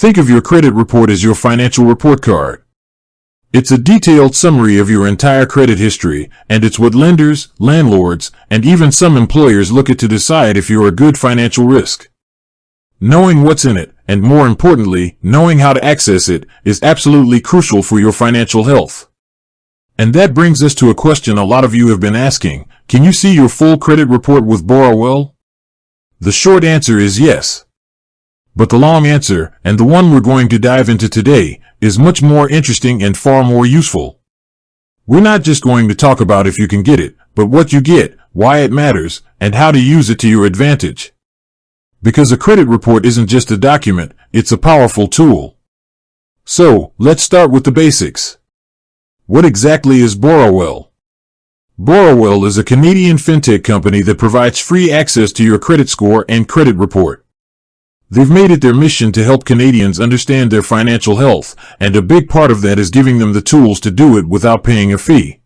Think of your credit report as your financial report card. It's a detailed summary of your entire credit history, and it's what lenders, landlords, and even some employers look at to decide if you're a good financial risk. Knowing what's in it, and more importantly, knowing how to access it, is absolutely crucial for your financial health. And that brings us to a question a lot of you have been asking. Can you see your full credit report with Borrowell? The short answer is yes. But the long answer, and the one we're going to dive into today, is much more interesting and far more useful. We're not just going to talk about if you can get it, but what you get, why it matters, and how to use it to your advantage. Because a credit report isn't just a document, it's a powerful tool. So, let's start with the basics. What exactly is Borrowell? Borrowell is a Canadian fintech company that provides free access to your credit score and credit report. They've made it their mission to help Canadians understand their financial health, and a big part of that is giving them the tools to do it without paying a fee.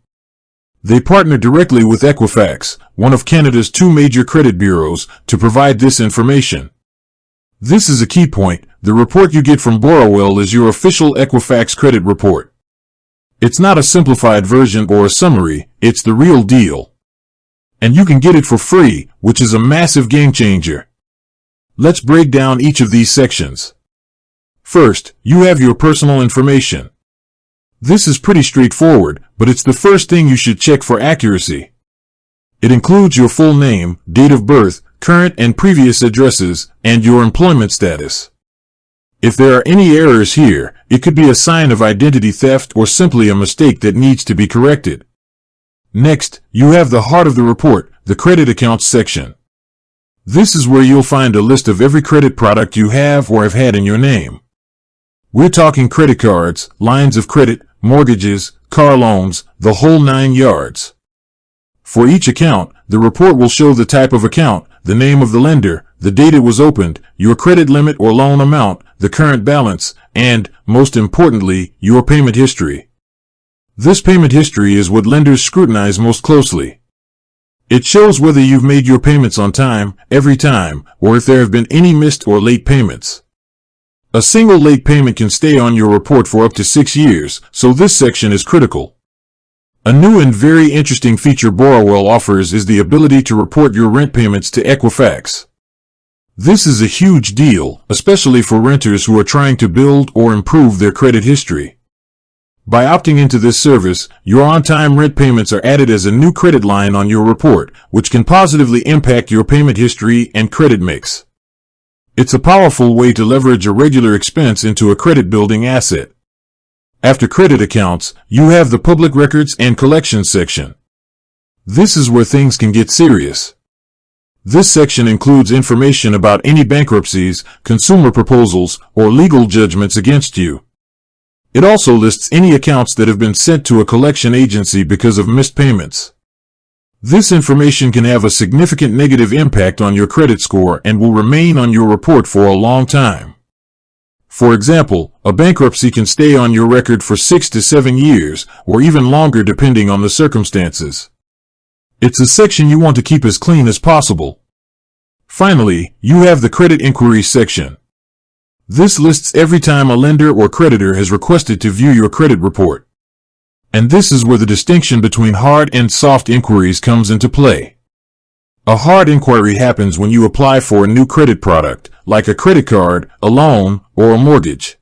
They partner directly with Equifax, one of Canada's two major credit bureaus, to provide this information. This is a key point. The report you get from Borrowell is your official Equifax credit report. It's not a simplified version or a summary, it's the real deal. And you can get it for free, which is a massive game changer. Let's break down each of these sections. First, you have your personal information. This is pretty straightforward, but it's the first thing you should check for accuracy. It includes your full name, date of birth, current and previous addresses, and your employment status. If there are any errors here, it could be a sign of identity theft or simply a mistake that needs to be corrected. Next, you have the heart of the report, the credit accounts section. This is where you'll find a list of every credit product you have or have had in your name. We're talking credit cards, lines of credit, mortgages, car loans, the whole 9 yards. For each account, the report will show the type of account, the name of the lender, the date it was opened, your credit limit or loan amount, the current balance, and, most importantly, your payment history. This payment history is what lenders scrutinize most closely. It shows whether you've made your payments on time, every time, or if there have been any missed or late payments. A single late payment can stay on your report for up to 6 years, so this section is critical. A new and very interesting feature Borrowell offers is the ability to report your rent payments to Equifax. This is a huge deal, especially for renters who are trying to build or improve their credit history. By opting into this service, your on-time rent payments are added as a new credit line on your report, which can positively impact your payment history and credit mix. It's a powerful way to leverage a regular expense into a credit-building asset. After credit accounts, you have the public records and collections section. This is where things can get serious. This section includes information about any bankruptcies, consumer proposals, or legal judgments against you. It also lists any accounts that have been sent to a collection agency because of missed payments. This information can have a significant negative impact on your credit score and will remain on your report for a long time. For example, a bankruptcy can stay on your record for 6 to 7 years, or even longer depending on the circumstances. It's a section you want to keep as clean as possible. Finally, you have the credit inquiries section. This lists every time a lender or creditor has requested to view your credit report. And this is where the distinction between hard and soft inquiries comes into play. A hard inquiry happens when you apply for a new credit product, like a credit card, a loan, or a mortgage.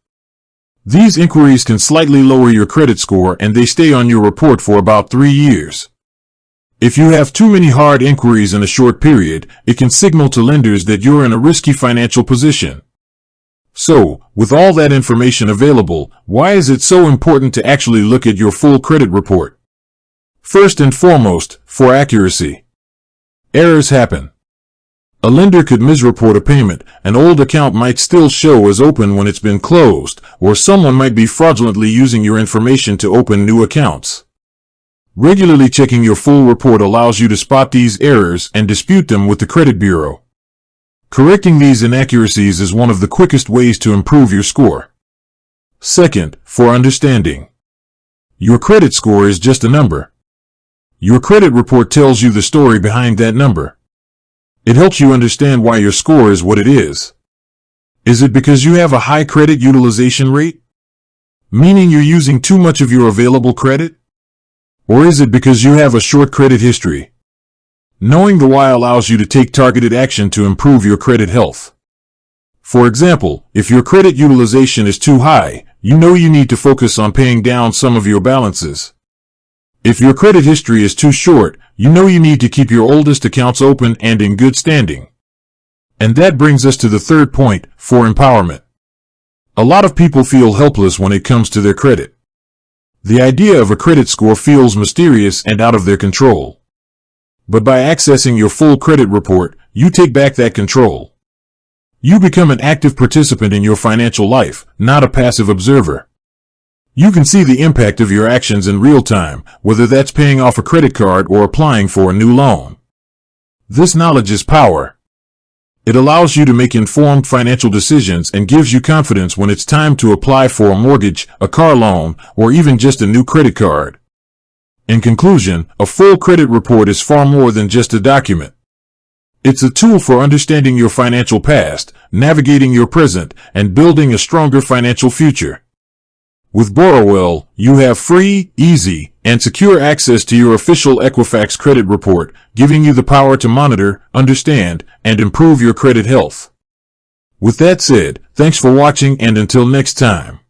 These inquiries can slightly lower your credit score and they stay on your report for about 3 years. If you have too many hard inquiries in a short period, it can signal to lenders that you're in a risky financial position. So, with all that information available, why is it so important to actually look at your full credit report? First and foremost, for accuracy. Errors happen. A lender could misreport a payment, an old account might still show as open when it's been closed, or someone might be fraudulently using your information to open new accounts. Regularly checking your full report allows you to spot these errors and dispute them with the credit bureau. Correcting these inaccuracies is one of the quickest ways to improve your score. Second, for understanding. Your credit score is just a number. Your credit report tells you the story behind that number. It helps you understand why your score is what it is. Is it because you have a high credit utilization rate? Meaning you're using too much of your available credit? Or is it because you have a short credit history? Knowing the why allows you to take targeted action to improve your credit health. For example, if your credit utilization is too high, you know you need to focus on paying down some of your balances. If your credit history is too short, you know you need to keep your oldest accounts open and in good standing. And that brings us to the third point, for empowerment. A lot of people feel helpless when it comes to their credit. The idea of a credit score feels mysterious and out of their control. But by accessing your full credit report, you take back that control. You become an active participant in your financial life, not a passive observer. You can see the impact of your actions in real time, whether that's paying off a credit card or applying for a new loan. This knowledge is power. It allows you to make informed financial decisions and gives you confidence when it's time to apply for a mortgage, a car loan, or even just a new credit card. In conclusion, a full credit report is far more than just a document. It's a tool for understanding your financial past, navigating your present, and building a stronger financial future. With Borrowell, you have free, easy, and secure access to your official Equifax credit report, giving you the power to monitor, understand, and improve your credit health. With that said, thanks for watching and until next time.